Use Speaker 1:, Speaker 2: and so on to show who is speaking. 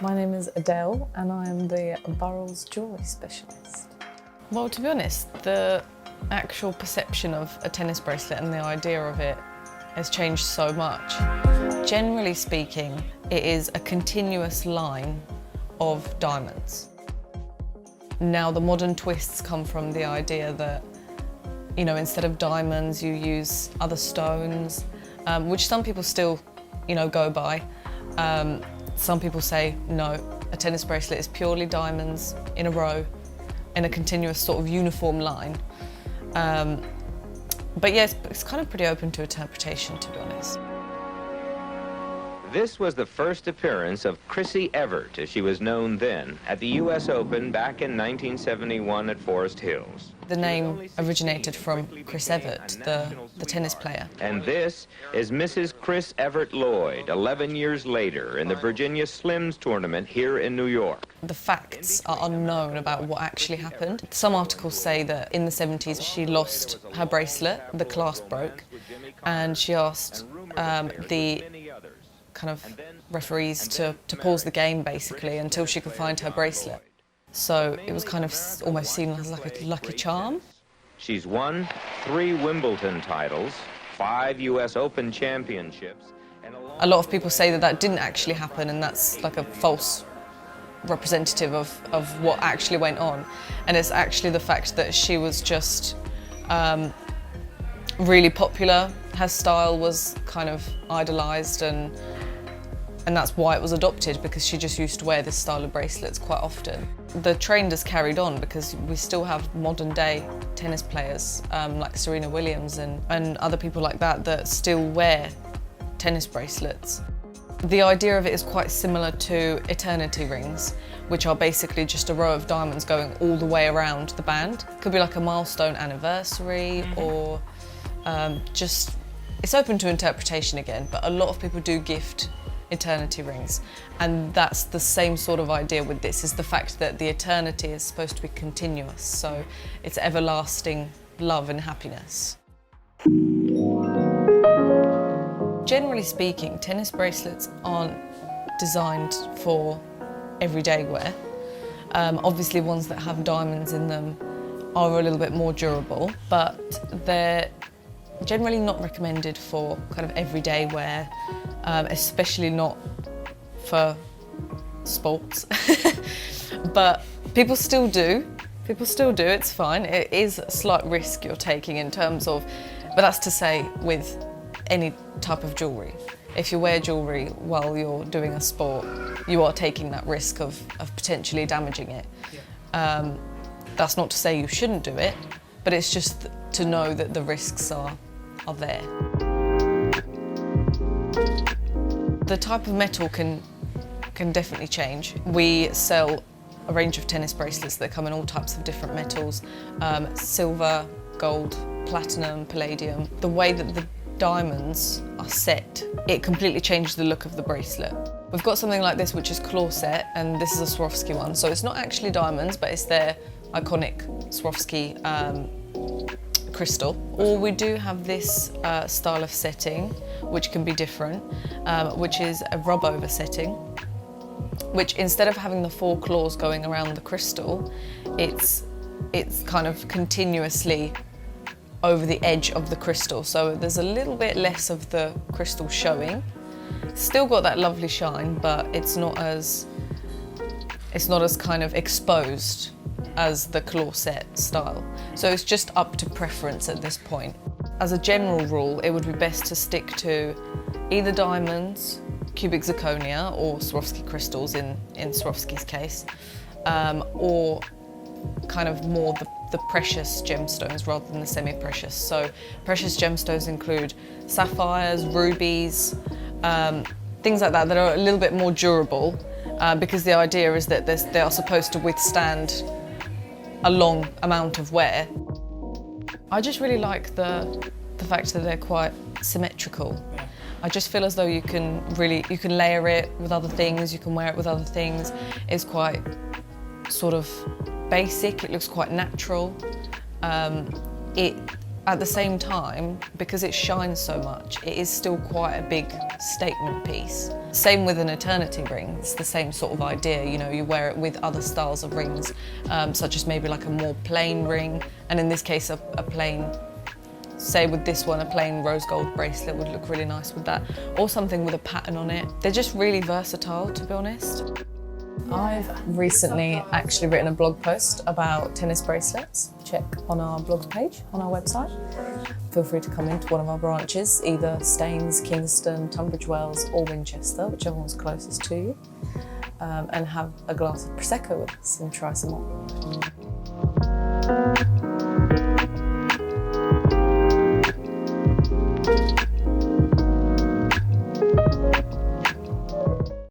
Speaker 1: My name is Adel and I am the Burrells Jewellery Specialist.
Speaker 2: Well, to be honest, the actual perception of a tennis bracelet and the idea of it has changed so much. Generally speaking, it is a continuous line of diamonds. Now, the modern twists come from the idea that, you know, instead of diamonds, you use other stones, which some people still, go by. Some people say, no, a tennis bracelet is purely diamonds in a row, in a continuous sort of uniform line. But yes, it's kind of pretty open to interpretation, to be honest.
Speaker 3: This was the first appearance of Chris Evert, as she was known then, at the US Open back in 1971 at Forest Hills.
Speaker 2: The name originated from Chris Evert, the tennis player.
Speaker 3: And this is Mrs. Chris Evert Lloyd, 11 years later, in the Virginia Slims tournament here in New York.
Speaker 2: The facts are unknown about what actually happened. Some articles say that in the 70s she lost her bracelet, the clasp broke, and she asked the kind of referees to pause the game basically until she could find her bracelet. So it was kind of almost seen as like a lucky charm.
Speaker 3: She's won 3 Wimbledon titles, 5 US Open championships, and
Speaker 2: a lot of people say that that didn't actually happen and that's like a false representative of what actually went on. And it's actually the fact that she was just really popular. Her style was kind of idolised and that's why it was adopted, because she just used to wear this style of bracelets quite often. The trend has carried on because we still have modern day tennis players like Serena Williams and other people like that still wear tennis bracelets. The idea of it is quite similar to eternity rings, which are basically just a row of diamonds going all the way around the band. Could be like a milestone anniversary or just, it's open to interpretation again, but a lot of people do gift eternity rings, and that's the same sort of idea with this, is the fact that the eternity is supposed to be continuous, so it's everlasting love and happiness. Generally speaking, tennis bracelets aren't designed for everyday wear. Obviously ones that have diamonds in them are a little bit more durable, but they're generally not recommended for kind of everyday wear, especially not for sports. But people still do, it's fine. It is a slight risk you're taking in terms of, but that's to say with any type of jewellery. If you wear jewellery while you're doing a sport, you are taking that risk of potentially damaging it. That's not to say you shouldn't do it, but it's just to know that the risks are there. The type of metal can definitely change. We sell a range of tennis bracelets that come in all types of different metals, silver, gold, platinum, palladium. The way that the diamonds are set, it completely changes the look of the bracelet. We've got something like this which is claw set, and this is a Swarovski one, so it's not actually diamonds, but it's their iconic Swarovski crystal. Or we do have this style of setting, which can be different, which is a rub over setting, which instead of having the 4 claws going around the crystal, it's kind of continuously over the edge of the crystal, so there's a little bit less of the crystal showing. Still got that lovely shine, but it's not as kind of exposed as the claw set style. So it's just up to preference at this point. As a general rule, it would be best to stick to either diamonds, cubic zirconia, or Swarovski crystals in Swarovski's case, or kind of more the precious gemstones rather than the semi-precious. So precious gemstones include sapphires, rubies, things like that are a little bit more durable, because the idea is that they are supposed to withstand a long amount of wear. I just really like the fact that they're quite symmetrical. I just feel as though you can layer it with other things, you can wear it with other things. It's quite sort of basic, it looks quite natural. At the same time, because it shines so much, it is still quite a big statement piece. Same with an eternity ring, it's the same sort of idea, you know, you wear it with other styles of rings, such as maybe like a more plain ring, and in this case a plain, say with this one, a plain rose gold bracelet would look really nice with that, or something with a pattern on it. They're just really versatile, to be honest.
Speaker 1: I've recently actually written a blog post about tennis bracelets. Check on our blog page on our website. Feel free to come into one of our branches, either Staines, Kingston, Tunbridge Wells or Winchester, whichever one's closest to you, and have a glass of Prosecco with us and try some on.